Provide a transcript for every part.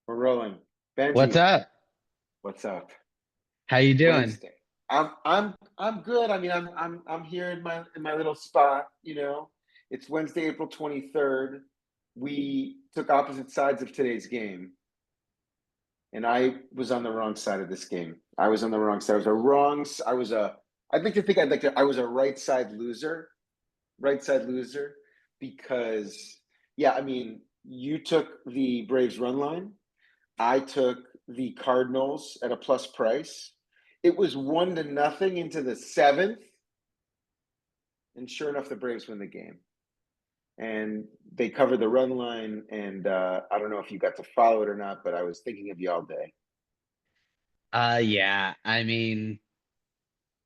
We're rolling. What's Benji, up? what's up? How you doing? Wednesday. I'm good. I mean, I'm here in my little spot, It's Wednesday, April 23rd. We took opposite sides of today's game, and I was on the wrong side of this game. I was on the wrong side. I was a right side loser because yeah, I mean, you took the Braves run line. I took the Cardinals at a plus price. It was 1-0 into the seventh, and sure enough, the Braves win the game. And they covered the run line. And I don't know if you got to follow it or not, but I was thinking of you all day. Yeah,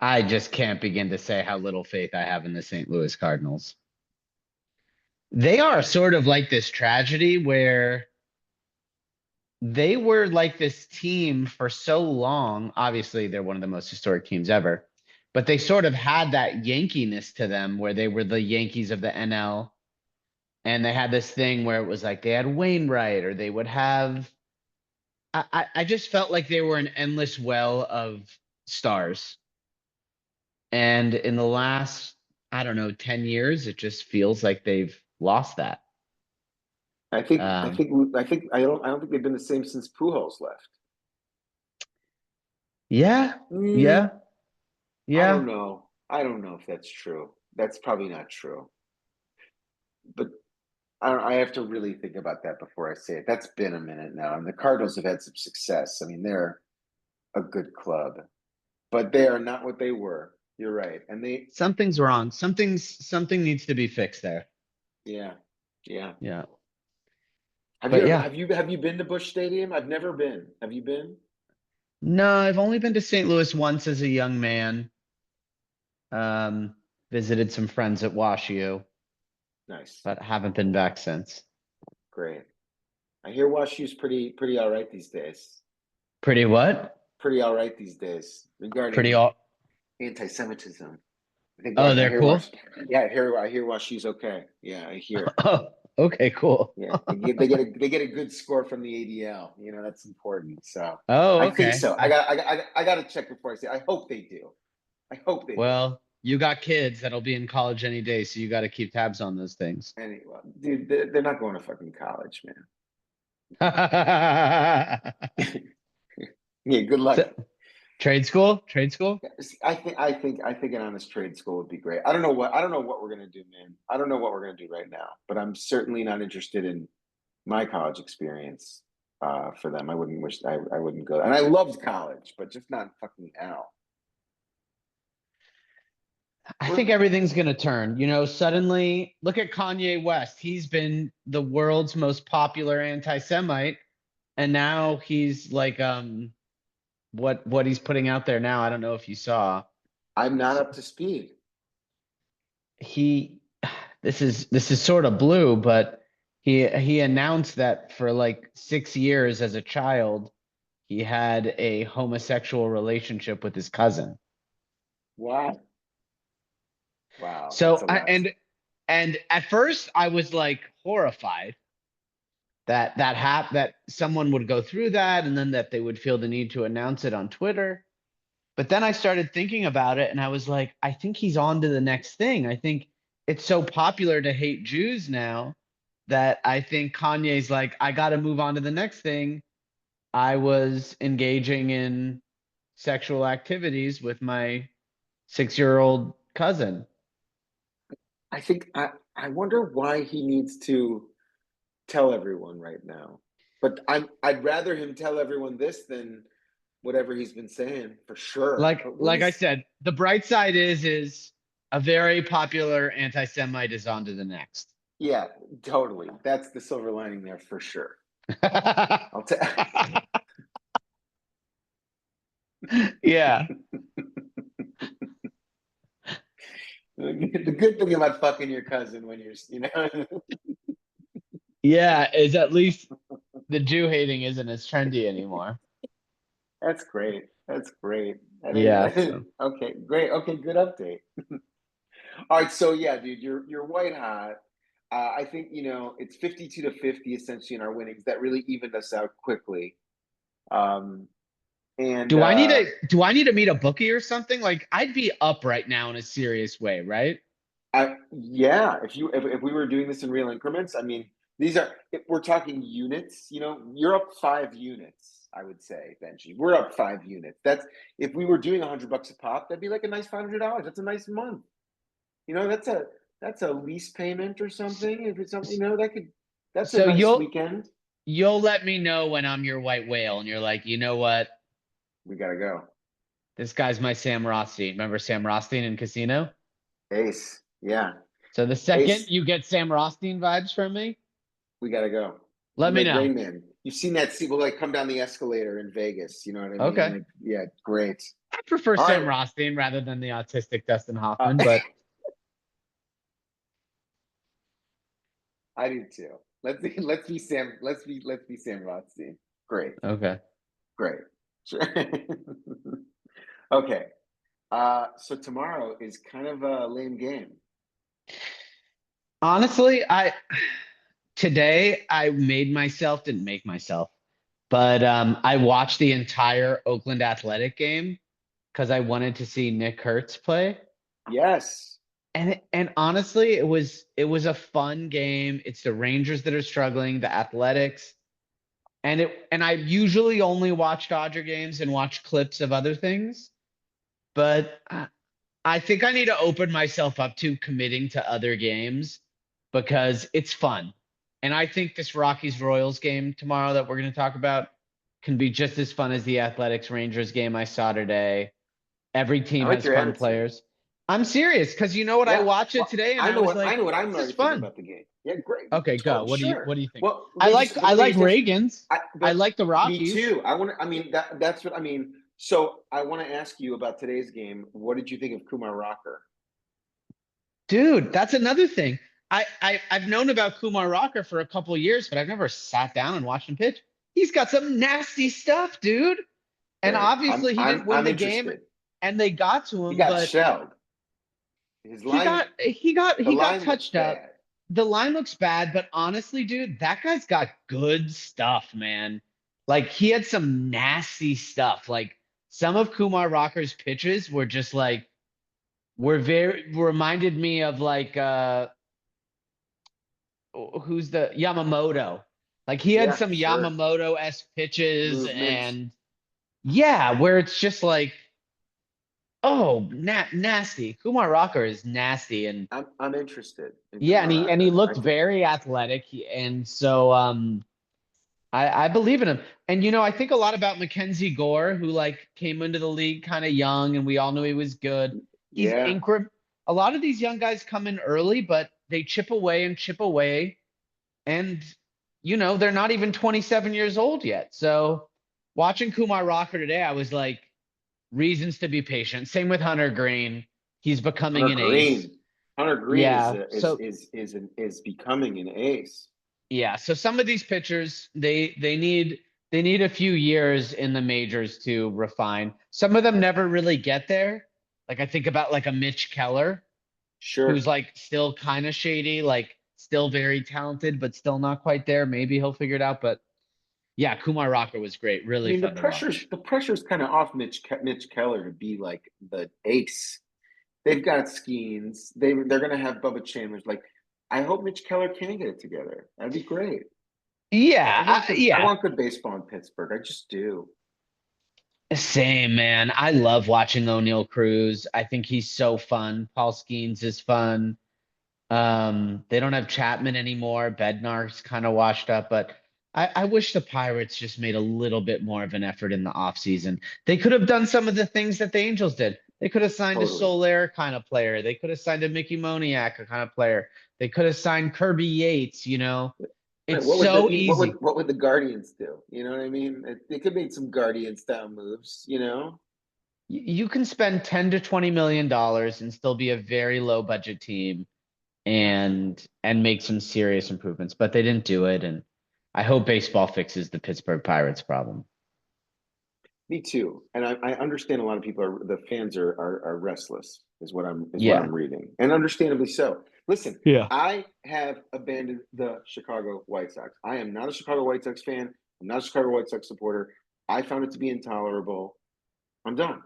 I just can't begin to say how little faith I have in the St. Louis Cardinals. They are sort of like this tragedy where they were like this team for so long. Obviously, they're one of the most historic teams ever, but they sort of had that Yankeeness to them where they were the Yankees of the NL. And they had this thing where it was like they had Wainwright or they would have I just felt like they were an endless well of stars. And in the last, I don't know, 10 years, it just feels like they've lost that. I think I Um, think I think I don't think they've been the same since Pujols left. yeah, Mm, yeah, I don't yeah. know. I don't know if that's true. That's probably not true. But I have to really think about that before I say it. That's been a minute now, and the Cardinals have had some success. I mean, they're a good club, but they are not what they were. You're right, and Something's wrong. Something needs to be fixed there. yeah, yeah. Yeah. Have you But ever yeah. have you been to Busch Stadium? I've never been. Have you been? No, I've only been to St. Louis once as a young man. Um, Visited some friends at WashU, Nice, but haven't been back since. great. I hear WashU's pretty all right these days. Pretty what? Pretty all right these days Pretty regarding all. anti-Semitism. I think Oh, I they're hear cool. Wash. Yeah, I hear WashU's okay. Yeah, I hear. Oh, okay, cool. Yeah, they get a good score from the ADL. That's important. So Oh, I think okay. so. I got to check before I say. I hope they do. I hope they do. Well, you got kids that'll be in college any day, so you got to keep tabs on those things. Anyway, dude, they're not going to fucking college, man. Yeah, good luck. So, trade school? Trade school? I think an honest trade school would be great. I don't know what we're gonna do, man. I don't know what we're gonna do right now, but I'm certainly not interested in my college experience for them. I wouldn't go. And I loved college, but just not fucking now. I We're think everything's going to turn. Suddenly, look at Kanye West. He's been the world's most popular anti-Semite, and now he's like what he's putting out there now. I don't know if you saw. I'm not up to speed. He this is sort of blue, but he announced that for like 6 years as a child, he had a homosexual relationship with his cousin. Wow. Wow, that's So a I lot. and at first I was like horrified that someone would go through that and then that they would feel the need to announce it on Twitter. But then I started thinking about it and I was like, I think he's on to the next thing. I think it's so popular to hate Jews now that I think Kanye's like, I got to move on to the next thing. I was engaging in sexual activities with my 6-year-old cousin. I wonder why he needs to tell everyone right now. But I'd rather him tell everyone this than whatever he's been saying for sure. Like But what like I is said, the bright side is a very popular anti-Semite is on to the next. Yeah, totally. That's the silver lining there for sure. I'll tell Yeah. the good thing about fucking your cousin when you're. Yeah, is at least the Jew hating isn't as trendy anymore. That's great. That's great. Yeah, so Okay, great. Okay, good update. All right, so yeah, dude, you're white hot. I think, it's 52-50 essentially in our winnings. That really evened us out quickly. Um, and Do I need to meet a bookie or something? Like I'd be up right now in a serious way, right? yeah, if we were doing this in real increments, I mean, if we're talking units, you're up 5 units, I would say, Benji. We're up 5 units. That's if we were doing $100 a pop, that'd be like a nice $500. That's a nice month. That's a lease payment or So, something. If it's something, that's a so nice weekend. you'll let me know when I'm your white whale and you're like, you know what? We gotta go. This guy's my Sam Rothstein. Remember Sam Rothstein in Casino? Ace. Yeah. So the second Ace, you get Sam Rothstein vibes from me, we gotta go. let We're me like know. Rain Man. You've seen that scene, we'll like come down the escalator in Vegas, you know what I mean? Okay. Like, yeah, great. I prefer All Sam right. Rothstein rather than the autistic Dustin Uh, Hoffman, but I do too. Let's be Sam Rothstein. Great. okay. Great. Sure. Okay. So tomorrow is kind of a lame game. Honestly, today I made myself, didn't make myself, but I watched the entire Oakland Athletic game because I wanted to see Nick Kurtz play. Yes. And honestly, it was a fun game. It's the Rangers that are struggling, the Athletics. And I usually only watch Dodger games and watch clips of other things, but I think I need to open myself up to committing to other games because it's fun. And I think this Rockies Royals game tomorrow that we're going to talk about can be just as fun as the Athletics Rangers game I saw today. Every I team like has your fun attitude. players. I'm serious because you know what? I Yeah. watched it Well, today and I I know was what I like, know what I'm this is already thinking fun. about the game. Yeah, great. Okay, go. Totally What sure. do you think? Well, let me just but I let me like just ask. Reagan's. I But like the me Rockies. too. I mean that's what I mean. So I want to ask you about today's game. What did you think of Kumar Rocker? Dude, that's another thing. I've known about Kumar Rocker for a couple years, but I've never sat down and watched him pitch. He's got some nasty stuff, dude. And Great. I'm obviously he I'm didn't win I'm the game interested. and they got to He him, got but shelled. His line, he the got line looks touched up. bad. The line looks bad, but honestly, dude, that guy's got good stuff, man. Like he had some nasty stuff. Like some of Kumar Rocker's pitches were just like were very reminded me of like who's the Yamamoto. Like he had Yeah, some sure. Yamamoto-esque pitches Movement. and yeah, where it's just like, oh, nasty. Kumar Rocker is nasty and I'm interested in yeah, Kumar and he Rocker. I looked think very athletic and so I believe in him. And I think a lot about Mackenzie Gore, who like came into the league kind of young, and we all knew he was good. He's yeah. a lot of these young guys come in early, but they chip away and chip away, and they're not even 27 years old yet. So watching Kumar Rocker today, I was like, reasons to be patient. Same with Hunter Green. He's becoming Hunter an ace. Green. Hunter Green is Yeah. a, So is becoming an ace. yeah, so some of these pitchers, they need a few years in the majors to refine. Some of them never really get there. Like I think about like a Mitch Keller, who's Sure. like still kind of shady, like still very talented, but still not quite there. Maybe he'll figure it out. But yeah, Kumar Rocker was great. I Really mean, fun to watch. the pressure's kind of off Mitch Keller to be like the ace. They've got Skeens. They're gonna have Bubba Chandler's. Like, I hope Mitch Keller can get it together. That'd be great. I Yeah. want good baseball in Pittsburgh. I just do. Same, man. I love watching O'Neal Cruz. I think he's so fun. Paul Skeens is fun. They don't have Chapman anymore. Bednar's kind of washed up, but I wish the Pirates just made a little bit more of an effort in the offseason. They could have done some of the things that the Angels did. They could have signed a Totally. Soler kind of player. They could have signed a Mickey Moniak kind of player. They could have signed Kirby Yates. Right. It's so easy. What would the Guardians do? You know what I mean? They could make some Guardian style moves. You can spend 10 to 20 million dollars and still be a very low budget team and make some serious improvements, but they didn't do it. And I hope baseball fixes the Pittsburgh Pirates problem. Me too. And I understand a lot of people the fans are restless is what I'm Yeah. reading. And understandably so. Listen, Yeah. I have abandoned the Chicago White Sox. I am not a Chicago White Sox fan. I'm not a Chicago White Sox supporter. I found it to be intolerable. I'm done.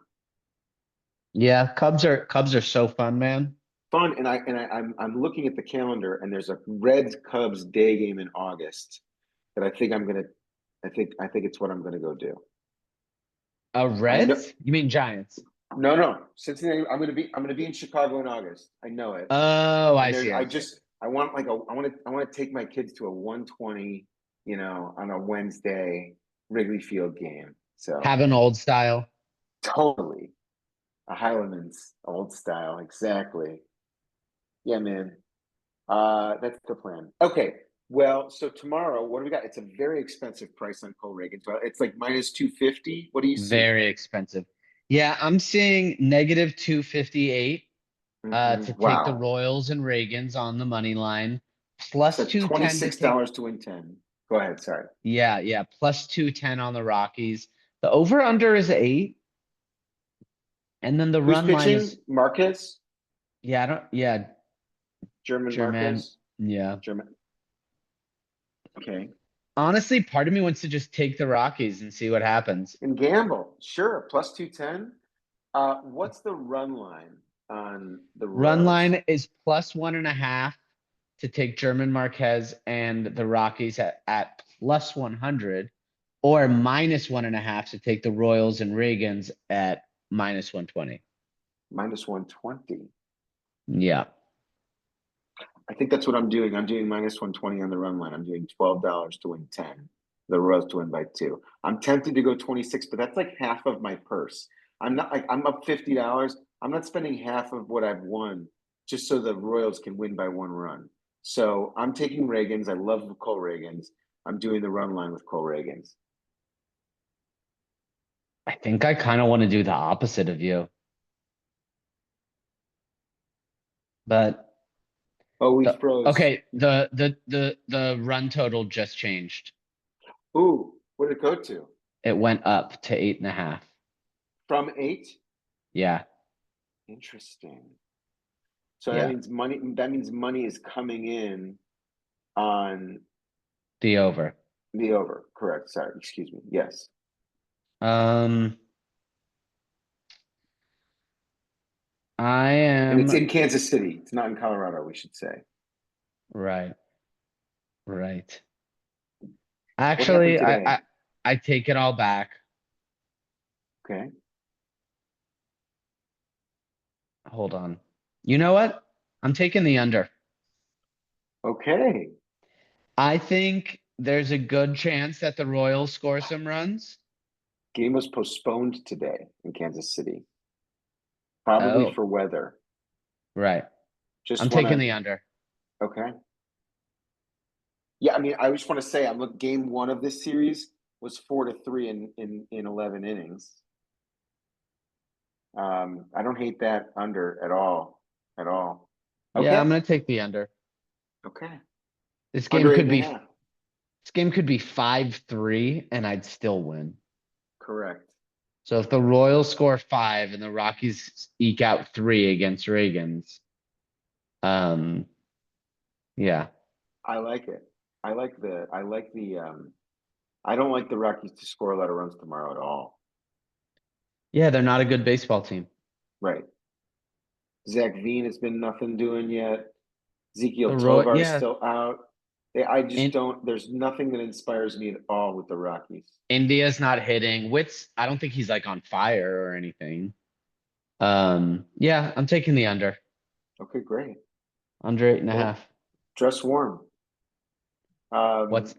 Yeah, Cubs are so fun, man. Fun, I'm looking at the calendar, and there's a Reds Cubs day game in August that I think I'm gonna. I think it's what I'm gonna go do. I know. Reds? You mean Giants? No. Cincinnati. I'm gonna be in Chicago in August. I know it. Oh, I And there's see, I I see. just I want like a I want to take my kids to a 120, on a Wednesday Wrigley Field game. So Have an old style. totally a Highlandman's old style, exactly. Yeah, man. That's the plan. Okay. Well, so tomorrow, what do we got? It's a very expensive price on Cole Reagan. So it's like minus 250. What do you see? Very expensive. Yeah, I'm seeing negative 258 to take the Wow. Royals and Reagans on the money line. Plus So 210 to take. $26 to win 10. Go ahead. Sorry. Yeah. Plus 210 on the Rockies. The over under is 8. And then the Who's run line pitching? is, Marquez? yeah, German German. Marquez? Yeah. German. Okay. Honestly, part of me wants to just take the Rockies and see what happens. And gamble. Sure. Plus 210. What's the run line on the Run Royals? line is plus 1.5 to take German Marquez and the Rockies at plus 100, or minus 1.5 to take the Royals and Reagans at minus 120. Minus 120. Yeah. I think that's what I'm doing. I'm doing minus 120 on the run line. I'm doing $12 to win 10. The Royals to win by 2. I'm tempted to go 26, but that's like half of my purse. I'm not like I'm up $50. I'm not spending half of what I've won just so the Royals can win by 1 run. So I'm taking Reagans. I love Cole Reagans. I'm doing the run line with Cole Reagans. I think I kind of want to do the opposite of you. But Oh, we froze. okay, the run total just changed. Ooh, what did it go to? It went up to 8.5. From 8? Yeah, Interesting. So that yeah. means money. That means money is coming in on The over. the over. Correct. Sorry. Excuse me. Yes. Um, I And it's am in Kansas City. It's not in Colorado, we should say. right. Right. What happened Actually, I, today? I I take it all back. Okay. Hold on. You know what? I'm taking the under. Okay. I think there's a good chance that the Royals score some runs. Game was postponed today in Kansas City, probably Oh, for weather. right. I'm Just want taking to, the under. okay. Yeah, I mean, I just want to say, I'm look. Game one of this series was 4-3 in 11 innings. I don't hate that under at all, at all. Yeah, I'm Okay, gonna take the under. okay. This game Under eight could and a be half. this game could be 5-3 and I'd still win. Correct. So if the Royals score 5 and the Rockies eke out 3 against Reagans, um, yeah. I like it. I don't like the Rockies to score a lot of runs tomorrow at all. Yeah, they're not a good baseball team. Right. Zach Veen has been nothing doing yet. The Ezekiel Roy, Tovar is yeah, still out. I just in don't. There's nothing that inspires me at all with the Rockies. India's not hitting. Wits, I don't think he's like on fire or anything. Yeah, I'm taking the Okay, great. under eight and a Well, half. dress warm. Um, What's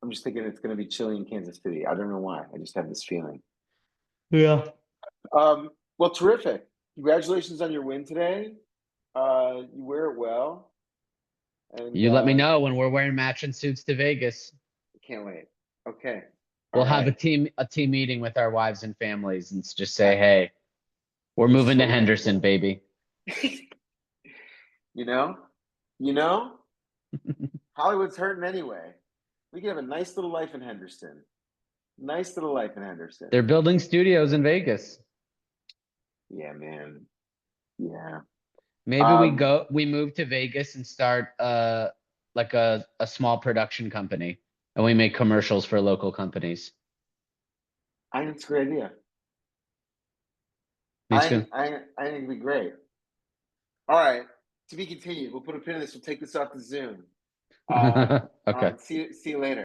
I'm just thinking it's going to be chilly in Kansas City. I don't know why. I just have this feeling. Yeah. Well, terrific. Congratulations on your win today. You wear it well, and You let me know when we're wearing matching suits to Vegas. can't wait. Okay. All We'll have right. a team meeting with our wives and families and just I, say, hey, we're we're moving to so Henderson, thankful. baby. You know, you know, Hollywood's hurting anyway. We can have a nice little life in Henderson. Nice little life in Henderson. They're building studios in Vegas. Yeah, man. Yeah. Maybe we move to Vegas and start like a small production company and we make commercials for local companies. I think it's a great idea. Me too. I think it'd be great. All right, to be continued. We'll put a pin in this. We'll take this off the Zoom. All Okay. right, see you later.